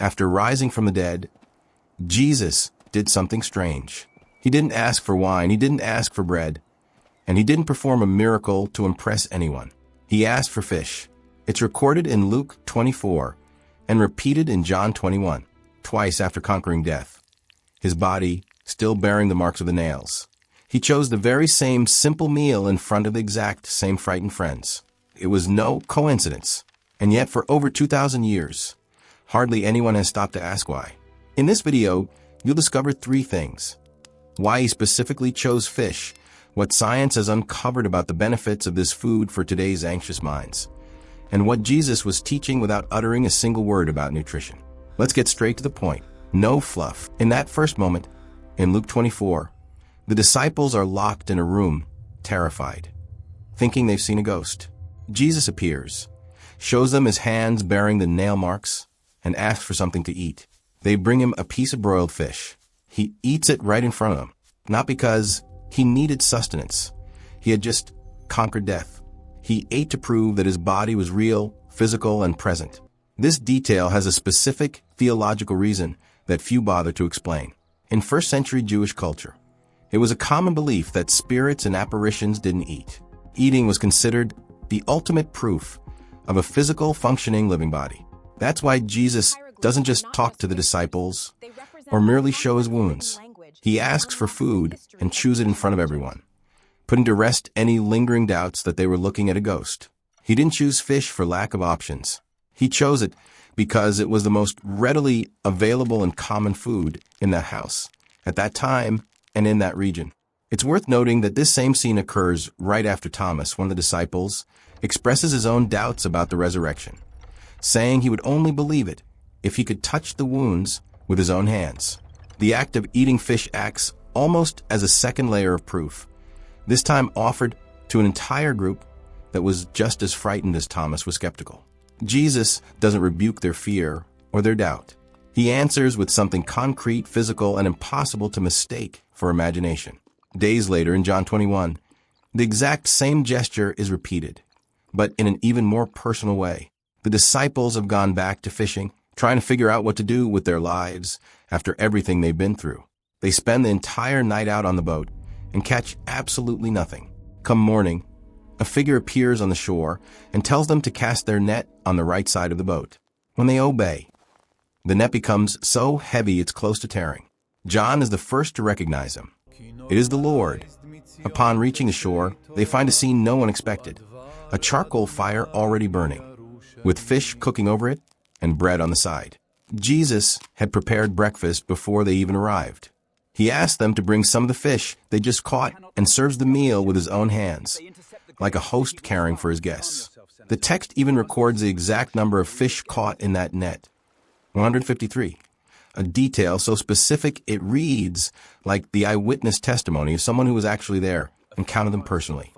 After rising from the dead, Jesus did something strange. He didn't ask for wine, he didn't ask for bread, and he didn't perform a miracle to impress anyone. He asked for fish. It's recorded in Luke 24 and repeated in John 21, twice after conquering death, his body still bearing the marks of the nails. He chose the very same simple meal in front of the exact same frightened friends. It was no coincidence. And yet for over 2,000 years, hardly anyone has stopped to ask why. In this video, you'll discover 3 things. Why he specifically chose fish, what science has uncovered about the benefits of this food for today's anxious minds, and what Jesus was teaching without uttering a single word about nutrition. Let's get straight to the point. No fluff. In that first moment, in Luke 24, the disciples are locked in a room, terrified, thinking they've seen a ghost. Jesus appears, shows them his hands bearing the nail marks, and asks for something to eat. They bring him a piece of broiled fish. He eats it right in front of them, not because he needed sustenance. He had just conquered death. He ate to prove that his body was real, physical, and present. This detail has a specific theological reason that few bother to explain. In first-century Jewish culture, it was a common belief that spirits and apparitions didn't eat. Eating was considered the ultimate proof of a physical, functioning, living body. That's why Jesus doesn't just talk to the disciples or merely show his wounds. He asks for food and chews it in front of everyone, putting to rest any lingering doubts that they were looking at a ghost. He didn't choose fish for lack of options. He chose it because it was the most readily available and common food in that house, at that time, and in that region. It's worth noting that this same scene occurs right after Thomas, one of the disciples, expresses his own doubts about the resurrection, saying he would only believe it if he could touch the wounds with his own hands. The act of eating fish acts almost as a second layer of proof, this time offered to an entire group that was just as frightened as Thomas was skeptical. Jesus doesn't rebuke their fear or their doubt. He answers with something concrete, physical, and impossible to mistake for imagination. Days later, in John 21, the exact same gesture is repeated, but in an even more personal way. The disciples have gone back to fishing, trying to figure out what to do with their lives after everything they've been through. They spend the entire night out on the boat and catch absolutely nothing. Come morning, a figure appears on the shore and tells them to cast their net on the right side of the boat. When they obey, the net becomes so heavy it's close to tearing. John is the first to recognize him. It is the Lord. Upon reaching the shore, they find a scene no one expected. A charcoal fire already burning, with fish cooking over it and bread on the side. Jesus had prepared breakfast before they even arrived. He asked them to bring some of the fish they just caught and serves the meal with his own hands, like a host caring for his guests. The text even records the exact number of fish caught in that net, 153. A detail so specific it reads like the eyewitness testimony of someone who was actually there and counted them personally,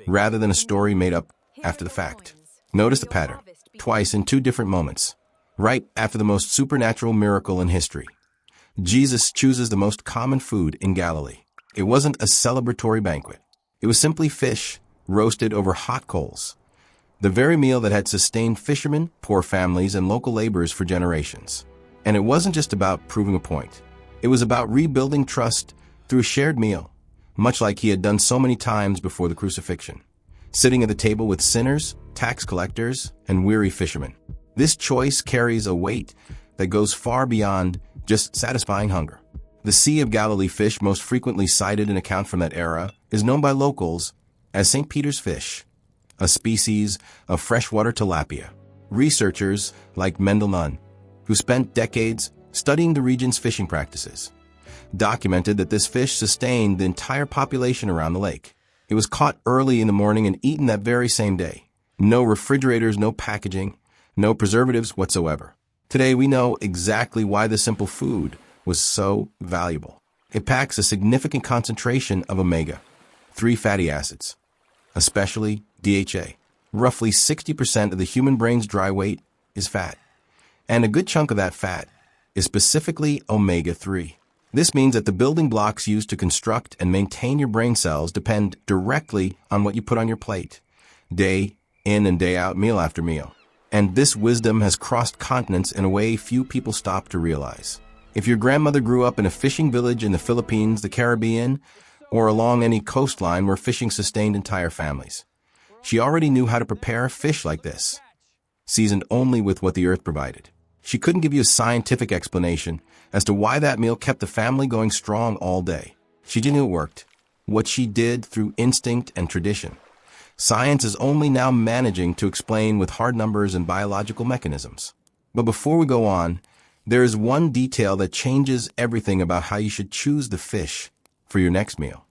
rather than a story made up after the fact. Notice the pattern, twice in 2 different moments, right after the most supernatural miracle in history. Jesus chooses the most common food in Galilee. It wasn't a celebratory banquet. It was simply fish roasted over hot coals, the very meal that had sustained fishermen, poor families, and local laborers for generations. And it wasn't just about proving a point. It was about rebuilding trust through a shared meal, much like he had done so many times before the crucifixion, sitting at the table with sinners, tax collectors, and weary fishermen. This choice carries a weight that goes far beyond just satisfying hunger. The Sea of Galilee fish, most frequently cited in accounts from that era, is known by locals as St. Peter's fish, a species of freshwater tilapia. Researchers like Mendel Nunn, who spent decades studying the region's fishing practices, documented that this fish sustained the entire population around the lake. It was caught early in the morning and eaten that very same day. No refrigerators, no packaging, no preservatives whatsoever. Today, we know exactly why this simple food was so valuable. It packs a significant concentration of omega-3 fatty acids, especially DHA. Roughly 60% of the human brain's dry weight is fat, and a good chunk of that fat is specifically omega-3. This means that the building blocks used to construct and maintain your brain cells depend directly on what you put on your plate, day in and day out, meal after meal. And this wisdom has crossed continents in a way few people stop to realize. If your grandmother grew up in a fishing village in the Philippines, the Caribbean, or along any coastline where fishing sustained entire families, she already knew how to prepare fish like this, seasoned only with what the earth provided. She couldn't give you a scientific explanation as to why that meal kept the family going strong all day. She just knew it worked. What she did through instinct and tradition. Science is only now managing to explain with hard numbers and biological mechanisms. But before we go on, there is one detail that changes everything about how you should choose the fish for your next meal,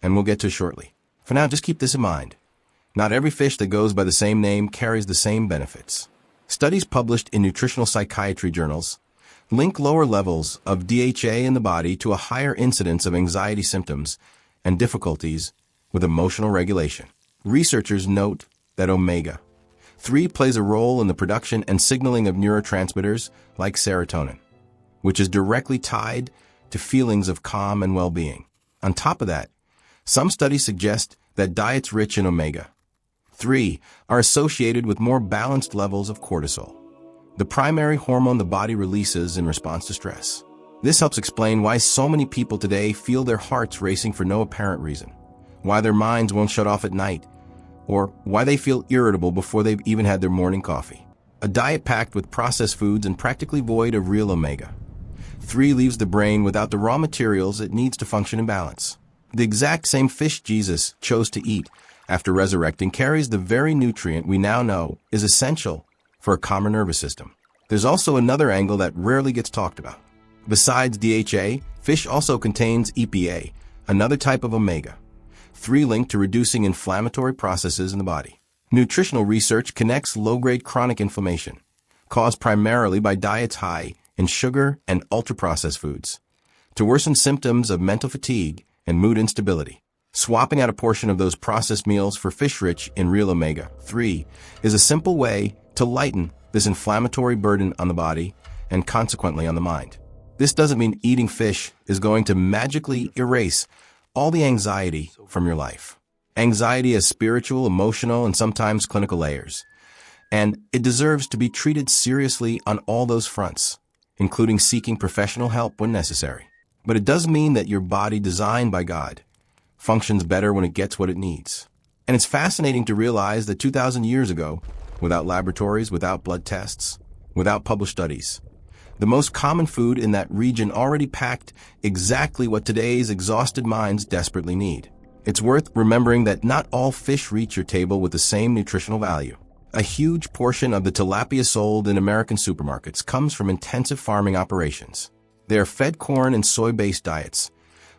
and we'll get to it shortly. For now, just keep this in mind. Not every fish that goes by the same name carries the same benefits. Studies published in nutritional psychiatry journals link lower levels of DHA in the body to a higher incidence of anxiety symptoms and difficulties with emotional regulation. Researchers note that omega-3 plays a role in the production and signaling of neurotransmitters like serotonin, which is directly tied to feelings of calm and well-being. On top of that, some studies suggest that diets rich in omega-3 are associated with more balanced levels of cortisol, the primary hormone the body releases in response to stress. This helps explain why so many people today feel their hearts racing for no apparent reason, why their minds won't shut off at night, or why they feel irritable before they've even had their morning coffee. A diet packed with processed foods and practically void of real omega-3 leaves the brain without the raw materials it needs to function in balance. The exact same fish Jesus chose to eat after resurrecting carries the very nutrient we now know is essential for a calmer nervous system. There's also another angle that rarely gets talked about. Besides DHA, fish also contains EPA, another type of omega-3 linked to reducing inflammatory processes in the body. Nutritional research connects low-grade chronic inflammation, caused primarily by diets high in sugar and ultra-processed foods, to worsen symptoms of mental fatigue and mood instability. Swapping out a portion of those processed meals for fish rich in real omega-3 is a simple way to lighten this inflammatory burden on the body and consequently on the mind. This doesn't mean eating fish is going to magically erase all the anxiety from your life. Anxiety has spiritual, emotional, and sometimes clinical layers, and it deserves to be treated seriously on all those fronts, including seeking professional help when necessary. But it does mean that your body, designed by God, functions better when it gets what it needs. And it's fascinating to realize that 2,000 years ago, without laboratories, without blood tests, without published studies, the most common food in that region already packed exactly what today's exhausted minds desperately need. It's worth remembering that not all fish reach your table with the same nutritional value. A huge portion of the tilapia sold in American supermarkets comes from intensive farming operations. They are fed corn and soy-based diets,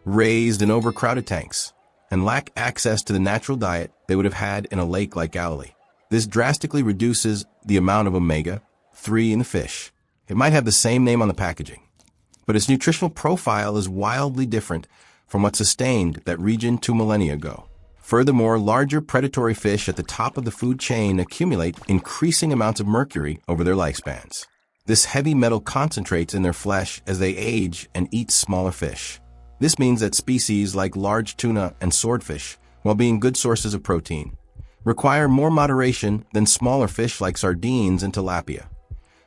raised in overcrowded tanks, and lack access to the natural diet they would have had in a lake like Galilee. This drastically reduces the amount of omega-3 in the fish. It might have the same name on the packaging, but its nutritional profile is wildly different from what sustained that region 2 millennia ago. Furthermore, larger predatory fish at the top of the food chain accumulate increasing amounts of mercury over their lifespans. This heavy metal concentrates in their flesh as they age and eat smaller fish. This means that species like large tuna and swordfish, while being good sources of protein, require more moderation than smaller fish like sardines and tilapia,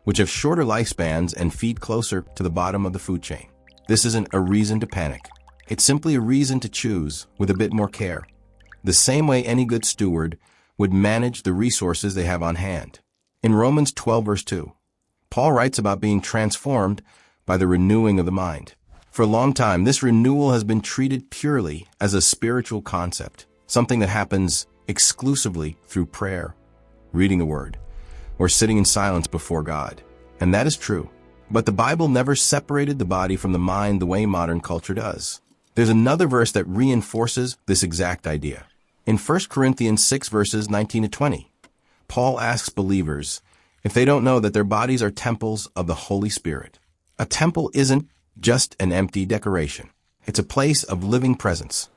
which have shorter lifespans and feed closer to the bottom of the food chain. This isn't a reason to panic. It's simply a reason to choose with a bit more care, the same way any good steward would manage the resources they have on hand. In Romans 12, verse 2, Paul writes about being transformed by the renewing of the mind. For a long time, this renewal has been treated purely as a spiritual concept, something that happens exclusively through prayer, reading the Word, or sitting in silence before God. And that is true. But the Bible never separated the body from the mind the way modern culture does. There's another verse that reinforces this exact idea. In 1 Corinthians 6 verses 19 to 20, Paul asks believers if they don't know that their bodies are temples of the Holy Spirit. A temple isn't just an empty decoration. It's a place of living presence,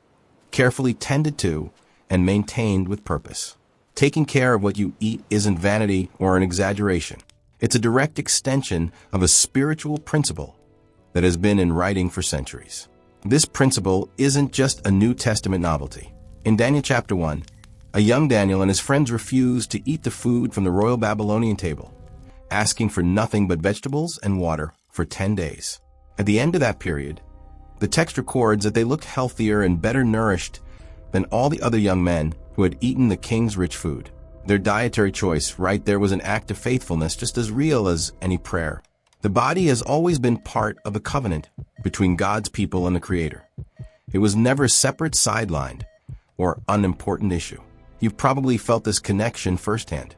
carefully tended to and maintained with purpose. Taking care of what you eat isn't vanity or an exaggeration. It's a direct extension of a spiritual principle that has been in writing for centuries. This principle isn't just a New Testament novelty. In Daniel chapter 1, A young Daniel and his friends refused to eat the food from the royal Babylonian table, asking for nothing but vegetables and water for 10 days. At the end of that period, the text records that they looked healthier and better nourished than all the other young men who had eaten the king's rich food. Their dietary choice right there was an act of faithfulness just as real as any prayer. The body has always been part of a covenant between God's people and the Creator. It was never a separate, sidelined, or unimportant issue. You've probably felt this connection firsthand,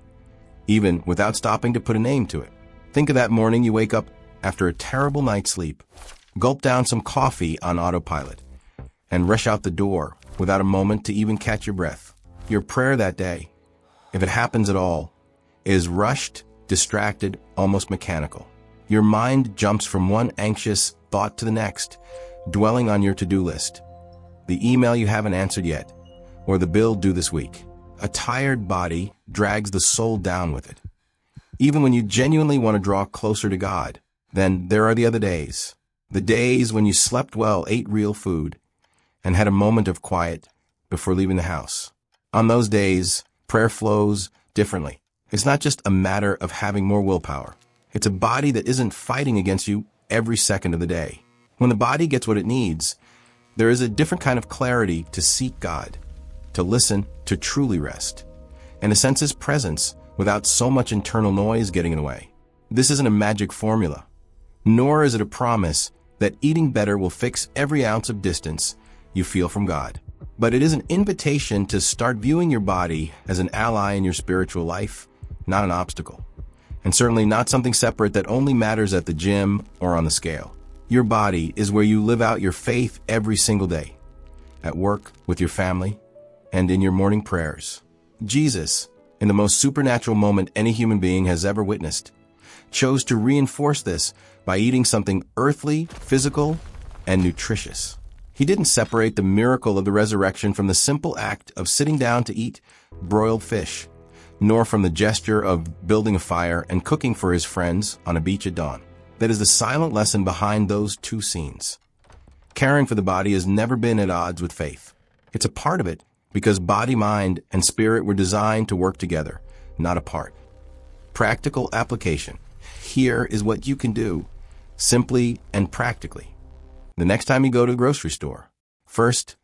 even without stopping to put a name to it. Think of that morning you wake up after a terrible night's sleep, gulp down some coffee on autopilot, and rush out the door without a moment to even catch your breath. Your prayer that day, if it happens at all, is rushed, distracted, almost mechanical. Your mind jumps from one anxious thought to the next, dwelling on your to-do list, the email you haven't answered yet, or the bill due this week. A tired body drags the soul down with it. Even when you genuinely want to draw closer to God, then there are the other days. The days when you slept well, ate real food, and had a moment of quiet before leaving the house. On those days, prayer flows differently. It's not just a matter of having more willpower. It's a body that isn't fighting against you every second of the day. When the body gets what it needs, there is a different kind of clarity to seek God, to listen, to truly rest, and to sense His presence without so much internal noise getting in the way. This isn't a magic formula, nor is it a promise that eating better will fix every ounce of distance you feel from God. But it is an invitation to start viewing your body as an ally in your spiritual life, not an obstacle, and certainly not something separate that only matters at the gym or on the scale. Your body is where you live out your faith every single day, at work, with your family, and in your morning prayers. Jesus, in the most supernatural moment any human being has ever witnessed, chose to reinforce this by eating something earthly, physical, and nutritious. He didn't separate the miracle of the resurrection from the simple act of sitting down to eat broiled fish, nor from the gesture of building a fire and cooking for his friends on a beach at dawn. That is the silent lesson behind those two scenes. Caring for the body has never been at odds with faith. It's a part of it because body, mind, and spirit were designed to work together, not apart. Practical application. Here is what you can do, simply and practically. The next time you go to the grocery store, first,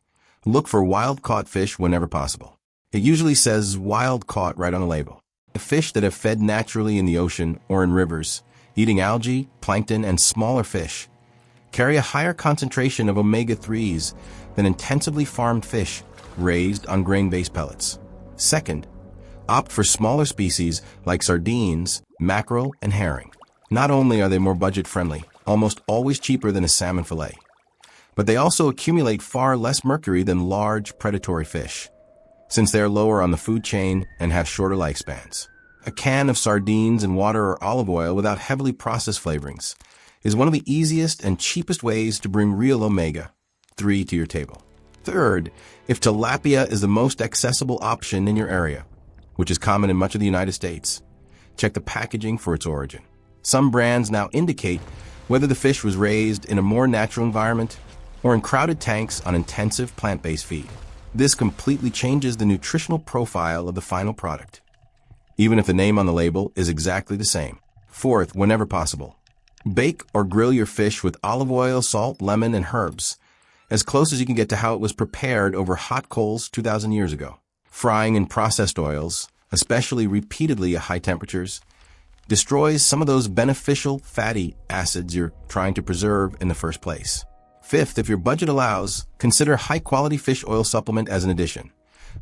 look for wild-caught fish whenever possible. It usually says wild-caught right on the label. The fish that have fed naturally in the ocean or in rivers, eating algae, plankton, and smaller fish, carry a higher concentration of omega-3s than intensively farmed fish raised on grain-based pellets. Second, opt for smaller species like sardines, mackerel, and herring. Not only are they more budget-friendly, almost always cheaper than a salmon fillet, but they also accumulate far less mercury than large predatory fish, since they are lower on the food chain and have shorter lifespans. A can of sardines in water or olive oil without heavily processed flavorings is one of the easiest and cheapest ways to bring real omega-3 to your table. Third, if tilapia is the most accessible option in your area, which is common in much of the United States, check the packaging for its origin. Some brands now indicate whether the fish was raised in a more natural environment or in crowded tanks on intensive plant-based feed. This completely changes the nutritional profile of the final product, even if the name on the label is exactly the same. Fourth, whenever possible, bake or grill your fish with olive oil, salt, lemon, and herbs, as close as you can get to how it was prepared over hot coals 2,000 years ago. Frying in processed oils, especially repeatedly at high temperatures, destroys some of those beneficial fatty acids you're trying to preserve in the first place. Fifth, if your budget allows, consider high-quality fish oil supplement as an addition,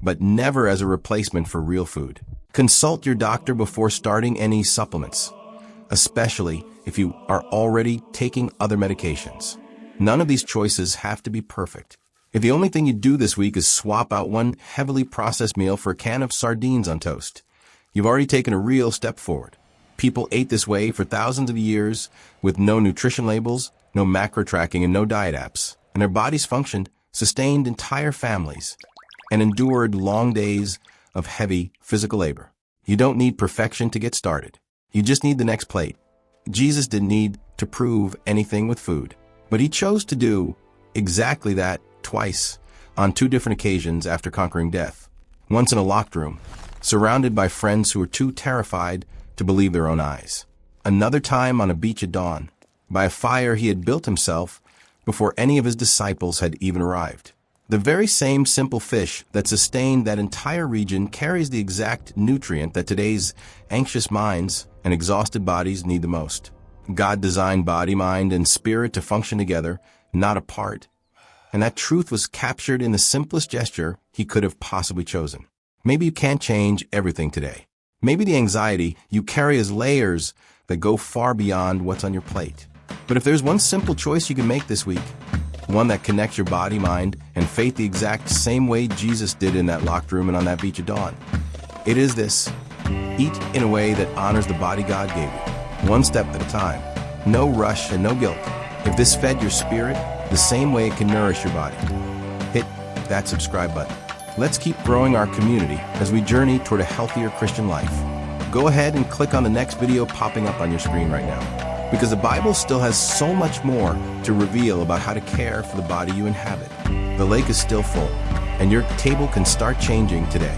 but never as a replacement for real food. Consult your doctor before starting any supplements, especially if you are already taking other medications. None of these choices have to be perfect. If the only thing you do this week is swap out one heavily processed meal for a can of sardines on toast, you've already taken a real step forward. People ate this way for thousands of years with no nutrition labels, no macro tracking, and no diet apps, and their bodies functioned, sustained entire families, and endured long days of heavy physical labor. You don't need perfection to get started. You just need the next plate. Jesus didn't need to prove anything with food, but he chose to do exactly that twice on two different occasions after conquering death. Once in a locked room, surrounded by friends who were too terrified to believe their own eyes. Another time on a beach at dawn, by a fire he had built himself before any of his disciples had even arrived. The very same simple fish that sustained that entire region carries the exact nutrient that today's anxious minds and exhausted bodies need the most. God designed body, mind, and spirit to function together, not apart. And that truth was captured in the simplest gesture he could have possibly chosen. Maybe you can't change everything today. Maybe the anxiety you carry is layers that go far beyond what's on your plate. But if there's one simple choice you can make this week, one that connects your body, mind, and faith the exact same way Jesus did in that locked room and on that beach at dawn, it is this: eat in a way that honors the body God gave you, one step at a time. No rush and no guilt. If this fed your spirit the same way it can nourish your body, hit that subscribe button. Let's keep growing our community as we journey toward a healthier Christian life. Go ahead and click on the next video popping up on your screen right now, because the Bible still has so much more to reveal about how to care for the body you inhabit. The lake is still full, and your table can start changing today.